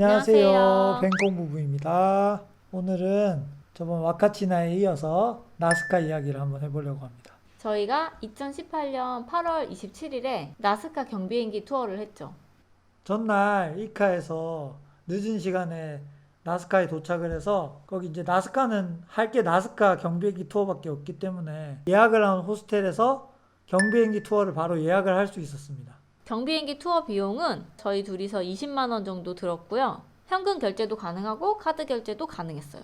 안녕하세요. 안녕하세요. 뱅콩 부부입니다. 오늘은 저번 와카치나에 이어서 나스카 이야기를 한번 해보려고 합니다. 저희가 2018년 8월 27일에 나스카 경비행기 투어를 했죠. 전날 이카에서 늦은 시간에 나스카에 도착을 해서 거기 이제 나스카는 할 게 나스카 경비행기 투어밖에 없기 때문에 예약을 한 호스텔에서 경비행기 투어를 바로 예약을 할 수 있었습니다. 경비행기 투어 비용은 저희 둘이서 20만 원 정도 들었고요. 현금 결제도 가능하고 카드 결제도 가능했어요.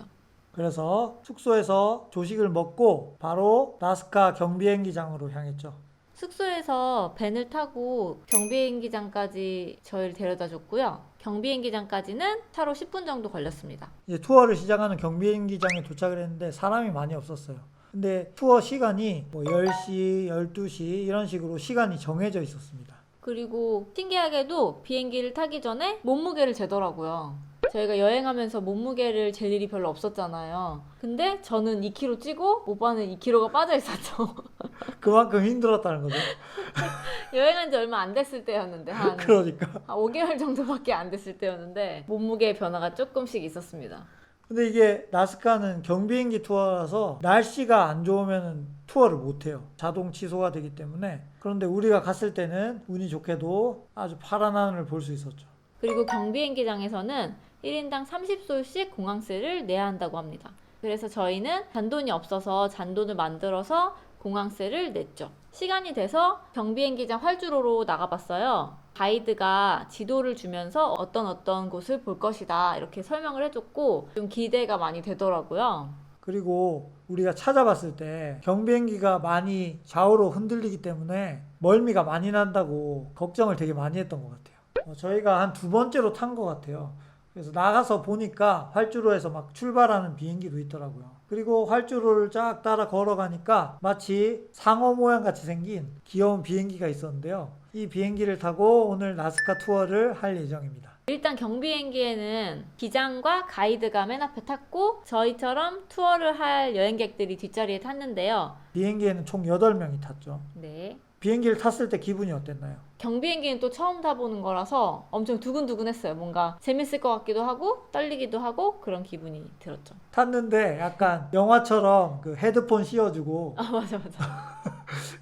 그래서 숙소에서 조식을 먹고 바로 나스카 경비행기장으로 향했죠. 숙소에서 밴을 타고 경비행기장까지 저희를 데려다 줬고요. 경비행기장까지는 차로 10분 정도 걸렸습니다. 이제 투어를 시작하는 경비행기장에 도착을 했는데 사람이 많이 없었어요. 근데 투어 시간이 뭐 10시, 12시 이런 식으로 시간이 정해져 있었습니다. 그리고 신기하게도 비행기를 타기 전에 몸무게를 재더라고요. 저희가 여행하면서 몸무게를 잴 일이 별로 없었잖아요. 근데 저는 2kg 찌고 오빠는 2kg가 빠져 있었죠. 그만큼 힘들었다는 거죠. 여행한 지 얼마 안 됐을 때였는데 한 그러니까. 5개월 정도밖에 안 됐을 때였는데 몸무게 변화가 조금씩 있었습니다. 근데 이게 나스카는 경비행기 투어라서 날씨가 안 좋으면 투어를 못 해요. 자동 취소가 되기 때문에. 그런데 우리가 갔을 때는 운이 좋게도 아주 파란 하늘을 볼 수 있었죠. 그리고 경비행기장에서는 1인당 30솔씩 공항세를 내야 한다고 합니다. 그래서 저희는 잔돈이 없어서 잔돈을 만들어서 공항세를 냈죠. 시간이 돼서 경비행기장 활주로로 나가봤어요. 가이드가 지도를 주면서 어떤 곳을 볼 것이다 이렇게 설명을 해줬고 좀 기대가 많이 되더라고요. 그리고 우리가 찾아봤을 때 경비행기가 많이 좌우로 흔들리기 때문에 멀미가 많이 난다고 걱정을 되게 많이 했던 것 같아요. 저희가 한 두 번째로 탄 것 같아요. 그래서 나가서 보니까 활주로에서 막 출발하는 비행기도 있더라고요. 그리고 활주로를 쫙 따라 걸어가니까 마치 상어 모양 같이 생긴 귀여운 비행기가 있었는데요. 이 비행기를 타고 오늘 나스카 투어를 할 예정입니다. 일단 경비행기에는 기장과 가이드가 맨 앞에 탔고 저희처럼 투어를 할 여행객들이 뒷자리에 탔는데요. 비행기에는 총 8명이 탔죠. 네. 비행기를 탔을 때 기분이 어땠나요? 경비행기는 또 처음 타보는 거라서 엄청 두근두근했어요. 뭔가 재밌을 것 같기도 하고 떨리기도 하고 그런 기분이 들었죠. 탔는데 약간 영화처럼 그 헤드폰 씌워주고 아 맞아.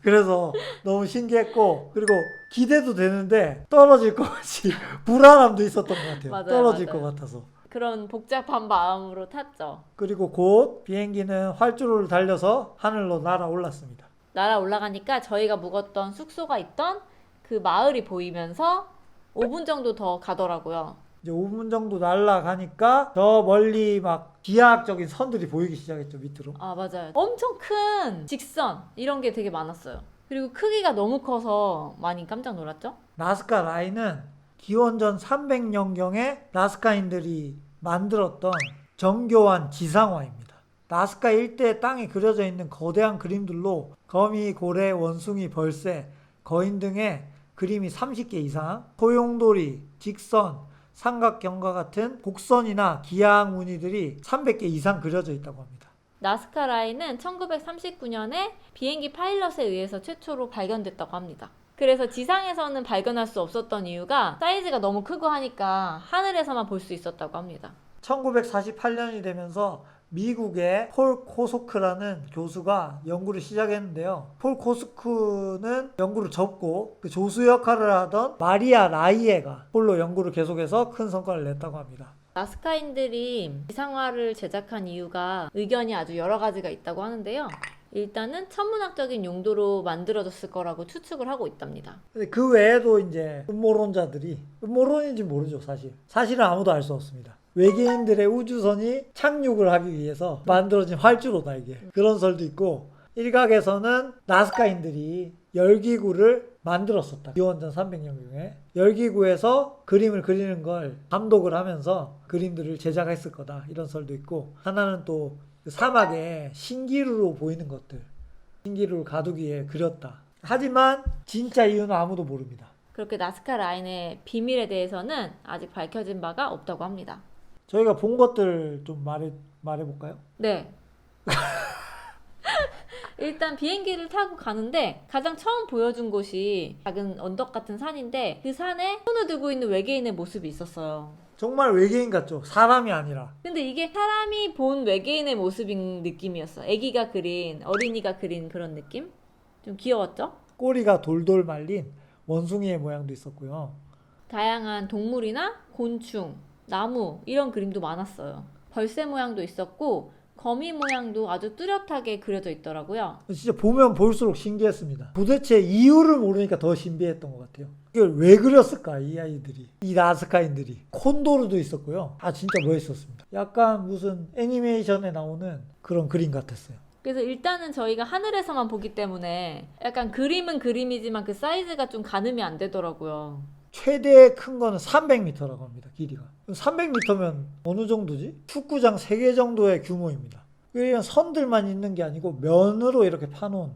그래서 너무 신기했고 그리고 기대도 되는데 떨어질 것 같이 불안함도 있었던 것 같아요. 맞아요, 떨어질 맞아요. 것 같아서. 그런 복잡한 마음으로 탔죠. 그리고 곧 비행기는 활주로를 달려서 하늘로 날아올랐습니다. 날아 올라가니까 저희가 묵었던 숙소가 있던 그 마을이 보이면서 5분 정도 더 가더라고요. 이제 5분 정도 날아가니까 저 멀리 막 기하학적인 선들이 보이기 시작했죠, 밑으로. 아 맞아요. 엄청 큰 직선 이런 게 되게 많았어요. 그리고 크기가 너무 커서 많이 깜짝 놀랐죠? 나스카 라인은 기원전 300년경에 나스카인들이 만들었던 정교한 지상화입니다. 나스카 일대 땅에 그려져 있는 거대한 그림들로 거미, 고래, 원숭이, 벌새, 거인 등의 그림이 30개 이상, 소용돌이, 직선, 삼각형과 같은 곡선이나 기하학 무늬들이 300개 이상 그려져 있다고 합니다. 나스카 라인은 1939년에 비행기 파일럿에 의해서 최초로 발견됐다고 합니다. 그래서 지상에서는 발견할 수 없었던 이유가 사이즈가 너무 크고 하니까 하늘에서만 볼 수 있었다고 합니다. 1948년이 되면서 미국의 폴 코소크라는 교수가 연구를 시작했는데요. 폴 코소크는 연구를 접고 그 조수 역할을 하던 마리아 라이에가 폴로 연구를 계속해서 큰 성과를 냈다고 합니다. 나스카인들이 지상화를 제작한 이유가 의견이 아주 여러 가지가 있다고 하는데요. 일단은 천문학적인 용도로 만들어졌을 거라고 추측을 하고 있답니다. 근데 그 외에도 이제 음모론자들이 음모론인지 모르죠, 사실. 사실은 아무도 알 수 없습니다. 외계인들의 우주선이 착륙을 하기 위해서 만들어진 활주로다 이게. 그런 설도 있고 일각에서는 나스카인들이 열기구를 만들었었다. 기원전 300년경에 열기구에서 그림을 그리는 걸 감독을 하면서 그림들을 제작했을 거다. 이런 설도 있고 하나는 또 그 사막에 신기루로 보이는 것들 신기루를 가두기에 그렸다. 하지만 진짜 이유는 아무도 모릅니다. 그렇게 나스카 라인의 비밀에 대해서는 아직 밝혀진 바가 없다고 합니다. 저희가 본 것들 좀 말해볼까요? 네. 일단 비행기를 타고 가는데 가장 처음 보여준 곳이 작은 언덕 같은 산인데 그 산에 손을 들고 있는 외계인의 모습이 있었어요. 정말 외계인 같죠? 사람이 아니라. 근데 이게 사람이 본 외계인의 모습인 느낌이었어. 아기가 그린, 어린이가 그린 그런 느낌? 좀 귀여웠죠? 꼬리가 돌돌 말린 원숭이의 모양도 있었고요. 다양한 동물이나 곤충, 나무 이런 그림도 많았어요. 벌새 모양도 있었고 거미 모양도 아주 뚜렷하게 그려져 있더라고요. 진짜 보면 볼수록 신기했습니다. 도대체 이유를 모르니까 더 신비했던 것 같아요. 이걸 왜 그렸을까, 이 아이들이. 이 나스카인들이. 콘도르도 있었고요. 아, 진짜 멋있었습니다. 약간 무슨 애니메이션에 나오는 그런 그림 같았어요. 그래서 일단은 저희가 하늘에서만 보기 때문에 약간 그림은 그림이지만 그 사이즈가 좀 가늠이 안 되더라고요. 최대 큰 거는 300m라고 합니다. 길이가. 300m면 어느 정도지? 축구장 3개 정도의 규모입니다. 이런 선들만 있는 게 아니고 면으로 이렇게 파놓은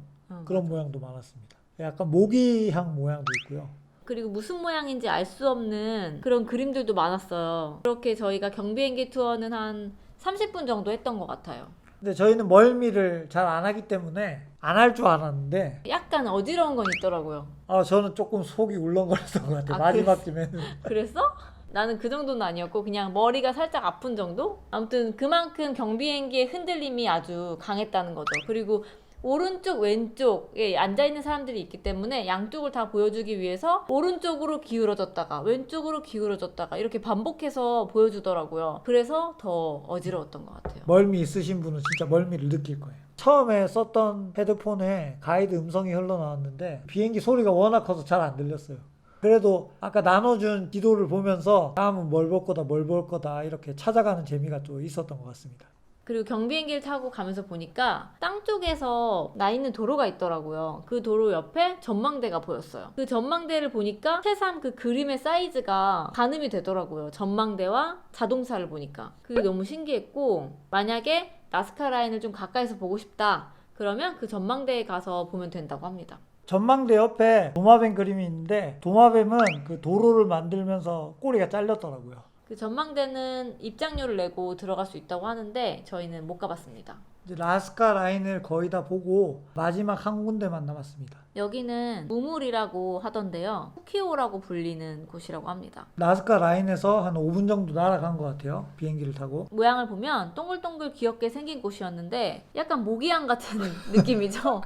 그런 모양도 많았습니다. 약간 모기향 모양도 있고요. 그리고 무슨 모양인지 알 수 없는 그런 그림들도 많았어요. 그렇게 저희가 경비행기 투어는 한 30분 정도 했던 것 같아요. 근데 저희는 멀미를 잘 안 하기 때문에 안 할 줄 알았는데 약간 어지러운 건 있더라고요. 저는 조금 속이 울렁거렸던 것 같아요. 아, 마지막쯤에는. 그랬어? 나는 그 정도는 아니었고 그냥 머리가 살짝 아픈 정도? 아무튼 그만큼 경비행기의 흔들림이 아주 강했다는 거죠. 그리고 오른쪽 왼쪽에 앉아있는 사람들이 있기 때문에 양쪽을 다 보여주기 위해서 오른쪽으로 기울어졌다가 왼쪽으로 기울어졌다가 이렇게 반복해서 보여주더라고요. 그래서 더 어지러웠던 것 같아요. 멀미 있으신 분은 진짜 멀미를 느낄 거예요. 처음에 썼던 헤드폰에 가이드 음성이 흘러나왔는데 비행기 소리가 워낙 커서 잘 안 들렸어요. 그래도 아까 나눠준 지도를 보면서 다음은 뭘 볼 거다 뭘 볼 거다 이렇게 찾아가는 재미가 좀 있었던 것 같습니다. 그리고 경비행기를 타고 가면서 보니까 땅 쪽에서 나 있는 도로가 있더라고요. 그 도로 옆에 전망대가 보였어요. 그 전망대를 보니까 새삼 그 그림의 사이즈가 가늠이 되더라고요. 전망대와 자동차를 보니까. 그게 너무 신기했고 만약에 나스카 라인을 좀 가까이서 보고 싶다. 그러면 그 전망대에 가서 보면 된다고 합니다. 전망대 옆에 도마뱀 그림이 있는데 도마뱀은 그 도로를 만들면서 꼬리가 잘렸더라고요. 그 전망대는 입장료를 내고 들어갈 수 있다고 하는데 저희는 못 가봤습니다. 이제 라스카 라인을 거의 다 보고 마지막 한 군데만 남았습니다. 여기는 우물이라고 하던데요. 후키오라고 불리는 곳이라고 합니다. 라스카 라인에서 한 5분 정도 날아간 것 같아요. 비행기를 타고. 모양을 보면 동글동글 귀엽게 생긴 곳이었는데 약간 모기향 같은 느낌이죠?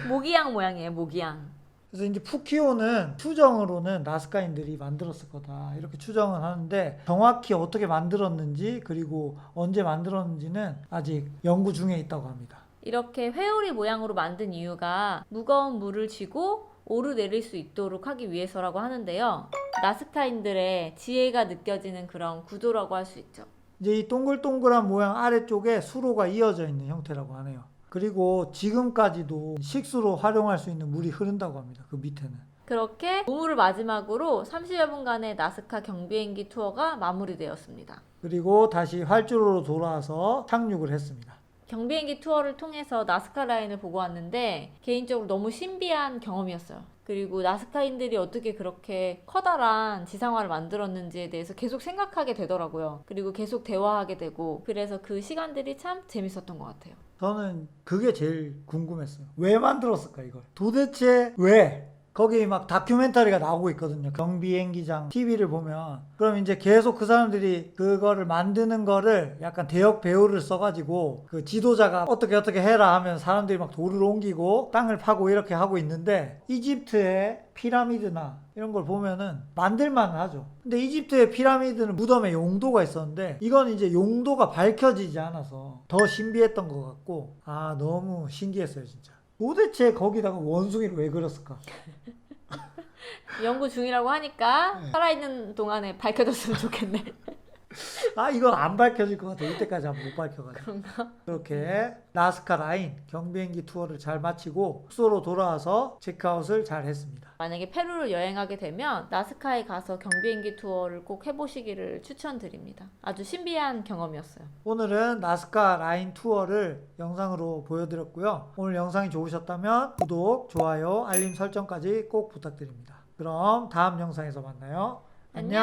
모기향 모양이에요, 모기향. 그래서 이제 푸키오는 추정으로는 나스카인들이 만들었을 거다 이렇게 추정을 하는데 정확히 어떻게 만들었는지 그리고 언제 만들었는지는 아직 연구 중에 있다고 합니다. 이렇게 회오리 모양으로 만든 이유가 무거운 물을 쥐고 오르내릴 수 있도록 하기 위해서라고 하는데요. 나스카인들의 지혜가 느껴지는 그런 구조라고 할 수 있죠. 이제 이 동글동글한 모양 아래쪽에 수로가 이어져 있는 형태라고 하네요. 그리고 지금까지도 식수로 활용할 수 있는 물이 흐른다고 합니다. 그 밑에는. 그렇게 우물을 마지막으로 30여 분간의 나스카 경비행기 투어가 마무리되었습니다. 그리고 다시 활주로로 돌아와서 착륙을 했습니다. 경비행기 투어를 통해서 나스카 라인을 보고 왔는데 개인적으로 너무 신비한 경험이었어요. 그리고 나스카인들이 어떻게 그렇게 커다란 지상화를 만들었는지에 대해서 계속 생각하게 되더라고요. 그리고 계속 대화하게 되고 그래서 그 시간들이 참 재밌었던 것 같아요. 저는 그게 제일 궁금했어요. 왜 만들었을까 이걸? 도대체 왜? 거기 막 다큐멘터리가 나오고 있거든요. 경비행기장 TV를 보면. 그럼 이제 계속 그 사람들이 그거를 만드는 거를 약간 대역 배우를 써가지고 그 지도자가 어떻게 해라 하면 사람들이 막 돌을 옮기고 땅을 파고 이렇게 하고 있는데 이집트의 피라미드나 이런 걸 보면은 만들만 하죠. 근데 이집트의 피라미드는 무덤에 용도가 있었는데 이건 이제 용도가 밝혀지지 않아서 더 신비했던 것 같고 너무 신기했어요 진짜. 도대체 거기다가 원숭이를 왜 그렸을까? 연구 중이라고 하니까 살아있는 동안에 밝혀졌으면 좋겠네. 이건 안 밝혀질 것 같아. 이때까지 한번 못 밝혀가지고. 그런가? 그렇게 나스카 라인 경비행기 투어를 잘 마치고 숙소로 돌아와서 체크아웃을 잘 했습니다. 만약에 페루를 여행하게 되면 나스카에 가서 경비행기 투어를 꼭 해보시기를 추천드립니다. 아주 신비한 경험이었어요. 오늘은 나스카 라인 투어를 영상으로 보여드렸고요. 오늘 영상이 좋으셨다면 구독, 좋아요, 알림 설정까지 꼭 부탁드립니다. 그럼 다음 영상에서 만나요. 안녕.